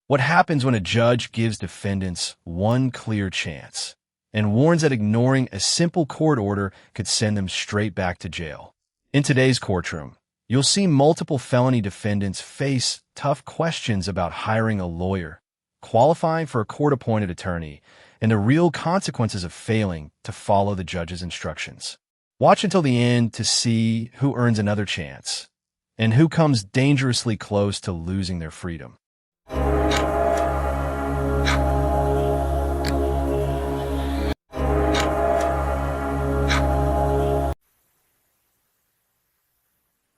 What happens when a judge gives defendants one clear chance and warns that ignoring a simple court order could send them straight back to jail? In today's courtroom, you'll see multiple felony defendants face tough questions about hiring a lawyer, qualifying for a court-appointed attorney, and the real consequences of failing to follow the judge's instructions. Watch until the end to see who earns another chance and who comes dangerously close to losing their freedom.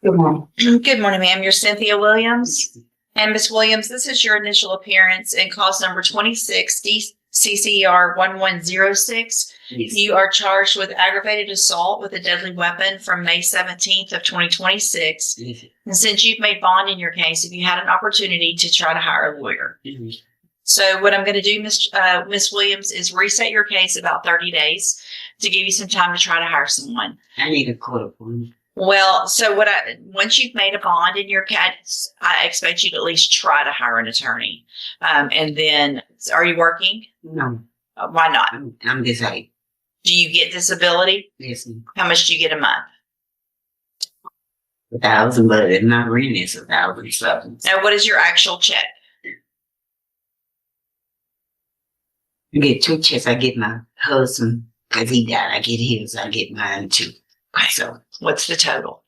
Good morning. Good morning, ma'am. You're Cynthia Williams. And Ms. Williams, this is your initial appearance in cause number 26, DCCR 1106. Yes. You are charged with aggravated assault with a deadly weapon from May 17th of 2026. Yes. And since you've made bond in your case, have you had an opportunity to try to hire a lawyer? Mhm. So what I'm going to do, Ms. Williams, is reset your case about 30 days to give you some time to try to hire someone. I need a court appointment. Well, so once you've made a bond in your case, I expect you to at least try to hire an attorney. And then, are you working? No, Why not? I'm disabled. Do you get disability? Yes, ma'am. How much do you get a month? 1,000, but if my rent is 1,000 something. Now, what is your actual check? I get 2 checks. I get my husband, because he died. I get his. I get mine too. So What's the total?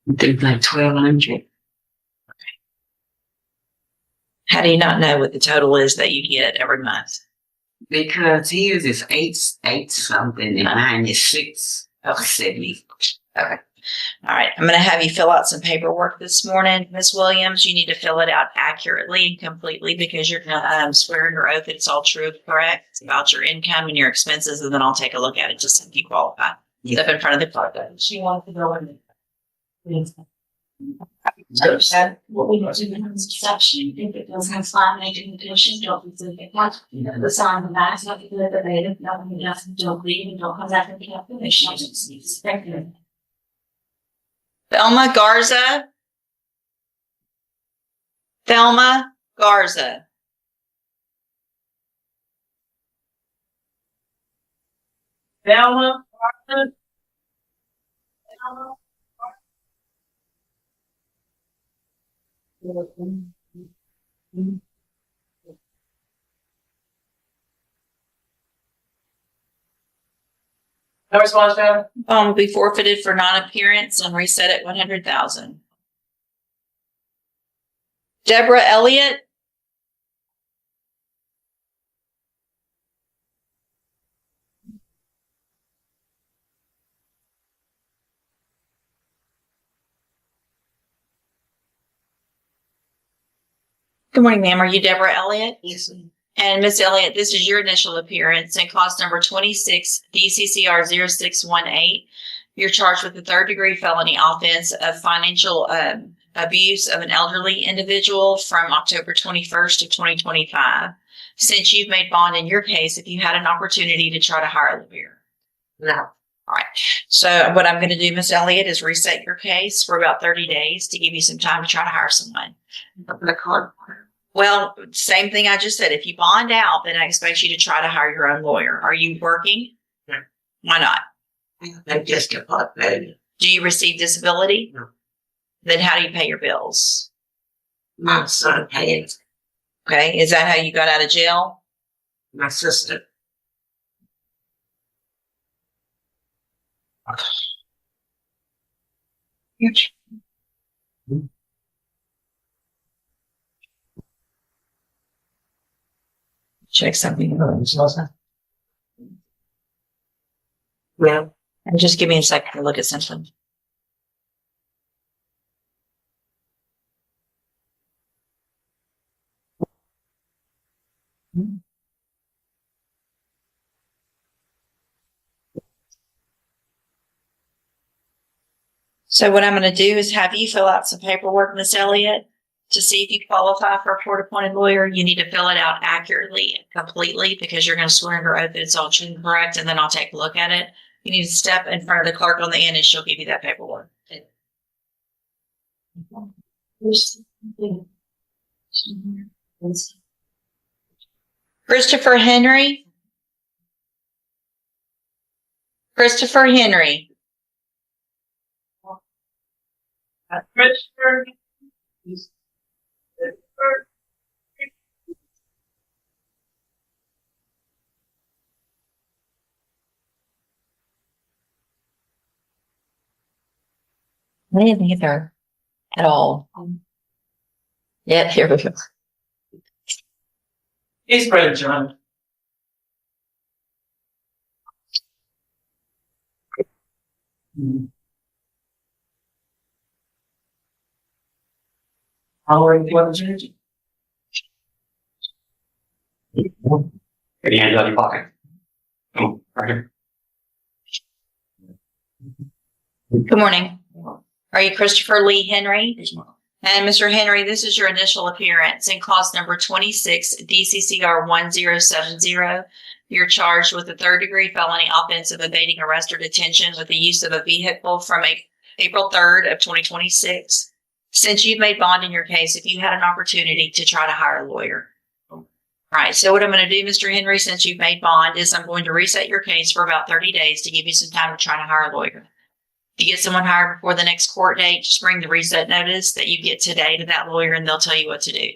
I think like 1,200. How do you not know what the total is that you get every month? Because his is 8 something and mine is 670. Okay. All right. I'm going to have you fill out some paperwork this morning, Ms. Williams. You need to fill it out accurately and completely because you're going to swear under oath that it's all true and correct. It's about your income and your expenses, and then I'll take a look at it just so you qualify. Yeah. Step in front of the clerk. She wants to go in. What we want to do is exception. If it does have slime making condition, don't be it that. The sign the back, not the good, the native, nothing doesn't, don't leave, and don't come back and get finished. I just need to expect it. Thelma Garza. Thelma Garza. Thelma Garza. Thelma. No response, ma'am? Will be forfeited for non-appearance and reset at 100,000. Deborah Elliott. Good morning, ma'am. Are you Deborah Elliott? Yes, ma'am. And Miss Elliott, this is your initial appearance in clause number 26, DCCR 0618. You're charged with the 3rd-degree felony offense of financial abuse of an elderly individual from October 21st of 2025. Since you've made bond in your case, if you had an opportunity to try to hire a lawyer. No. All right. So what I'm going to do, Miss Elliott, is reset your case for about 30 days to give you some time to try to hire someone. The court. Well, same thing I just said. If you bond out, then I expect you to try to hire your own lawyer. Are you working? No. Why not? I'm just a part baby. Do you receive disability? No. Then how do you pay your bills? My son pays. Okay. Is that how you got out of jail? My sister. Check something. Well, And just give me a second to look at something. So what I'm going to do is have you fill out some paperwork, Miss Elliott, to see if you qualify for a court-appointed lawyer. You need to fill it out accurately and completely because you're going to swear under oath that it's all true and correct, and then I'll take a look at it. You need to step in front of the clerk on the end, and she'll give you that paperwork. Christopher Henry. Christopher Henry. Christopher. Me neither at all. Yeah, here we go. He's Brother John. How are you, Brother John? Get your hands out of your pocket. Oh, right here. Good morning. Are you Christopher Lee Henry? And Mr. Henry, this is your initial appearance in clause number 26, DCCR 1070. You're charged with a third-degree felony offense of evading arrest or detention with the use of a vehicle from April 3rd of 2026. Since you've made bond in your case, if you had an opportunity to try to hire a lawyer. All right, so what I'm going to do, Mr. Henry, since you've made bond, is I'm going to reset your case for about 30 days to give you some time to try to hire a lawyer. If you get someone hired before the next court date, just bring the reset notice that you get today to that lawyer and they'll tell you what to do.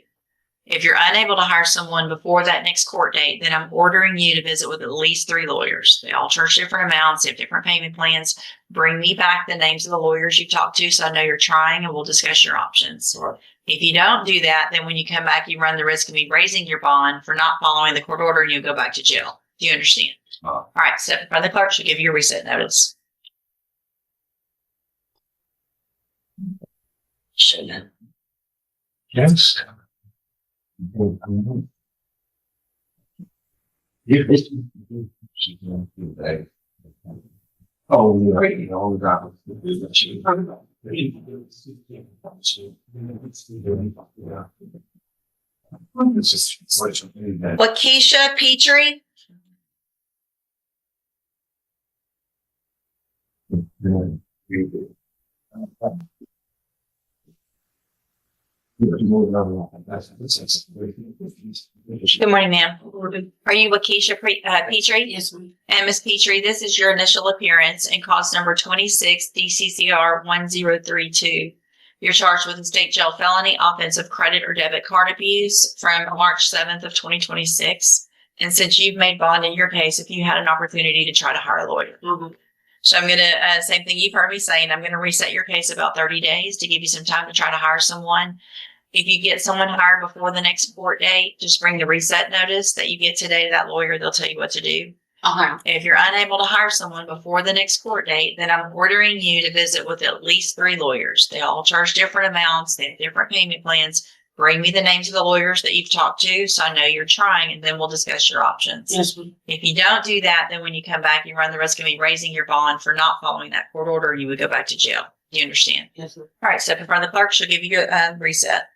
If you're unable to hire someone before that next court date, then I'm ordering you to visit with at least 3 lawyers. They all charge different amounts, they have different payment plans. Bring me back the names of the lawyers you've talked to so I know you're trying and we'll discuss your options. If you don't do that, then when you come back, you run the risk of me raising your bond for not following the court order and you'll go back to jail. Do you understand? All right, so the clerk should give you a reset notice. Shouldn't. Yes. Oh, yeah. All the Lakeisha Petrie. Good morning, ma'am. Are you Lakeisha Petrie? Yes, ma'am. And Ms. Petrie, this is your initial appearance in cause number 26, DCCR 1032. You're charged with a state jail felony offense of credit or debit card abuse from March 7th of 2026. And since you've made bond in your case, if you had an opportunity to try to hire a lawyer. So I'm going to, same thing you've heard me saying, I'm going to reset your case about 30 days to give you some time to try to hire someone. If you get someone hired before the next court date, just bring the reset notice that you get today to that lawyer. They'll tell you what to do. And if you're unable to hire someone before the next court date, then I'm ordering you to visit with at least 3 lawyers. They all charge different amounts. They have different payment plans. Bring me the names of the lawyers that you've talked to so I know you're trying, and then we'll discuss your options. Yes, ma'am. If you don't do that, then when you come back, you run the risk of me raising your bond for not following that court order, and you would go back to jail. Do you understand? Yes, ma'am. All right, step in front of the clerk. She'll give you your reset.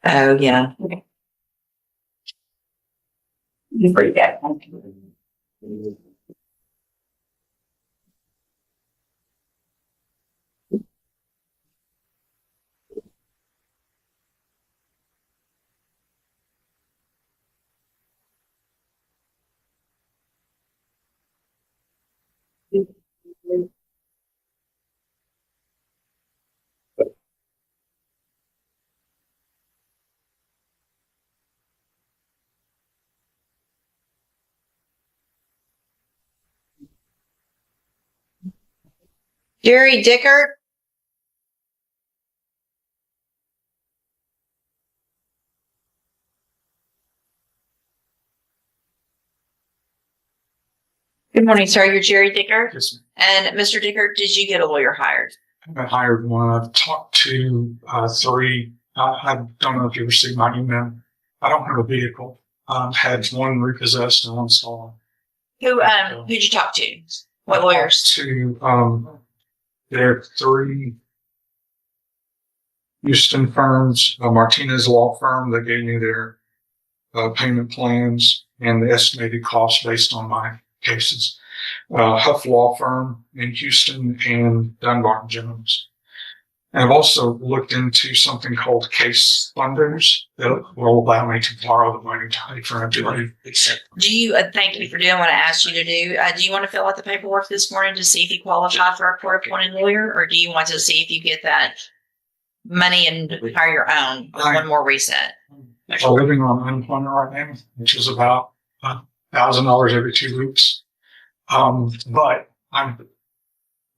Oh, yeah. Pretty bad. Jerry Dickert. Good morning, sir. You're Jerry Dickert. Yes, And Mr. Dickert, did you get a lawyer hired? I hired one. I've talked to 3. I don't know if you received my email. I don't have a vehicle. Had one repossessed and one stolen. Who'd you talk to? What lawyers? To there are 3 Houston firms, Martinez Law Firm, that gave me their payment plans and the estimated cost based on my cases. Huff Law Firm in Houston and Dunbar Jones. And I've also looked into something called case funders that will allow me to borrow the money to pay for everybody. Do you, thank you for doing what I asked you to do. Do you want to fill out the paperwork this morning to see if you qualify for a court-appointed lawyer, or do you want to see if you get that money and hire your own with one more reset? I'm living on unemployment right now, which is about $1,000 every 2 weeks. But I'm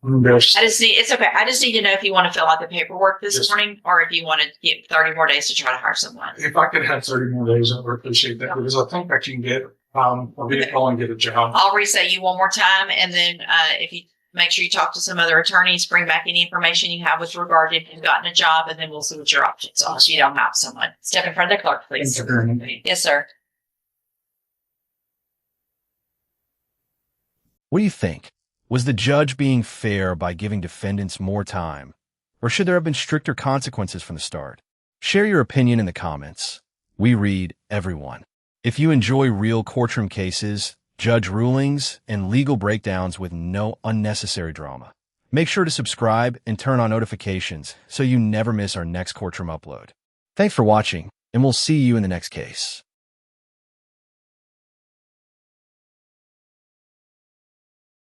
embarrassed. It's okay. I just need to know if you want to fill out the paperwork this morning, or if you want to get 30 more days to try to hire someone. If I could have 30 more days, I would appreciate that, because I think I can get a vehicle and get a job. I'll reset you one more time, and then if you make sure you talk to some other attorneys, bring back any information you have with regard to if you've gotten a job, and then we'll see what your options are. So you don't have someone. Step in front of the clerk, please. Thank you very much. Yes, sir. What do you think? Was the judge being fair by giving defendants more time? Or should there have been stricter consequences from the start? Share your opinion in the comments. We read everyone. If you enjoy real courtroom cases, judge rulings, and legal breakdowns with no unnecessary drama, make sure to subscribe and turn on notifications so you never miss our next courtroom upload. Thanks for watching, and we'll see you in the next case.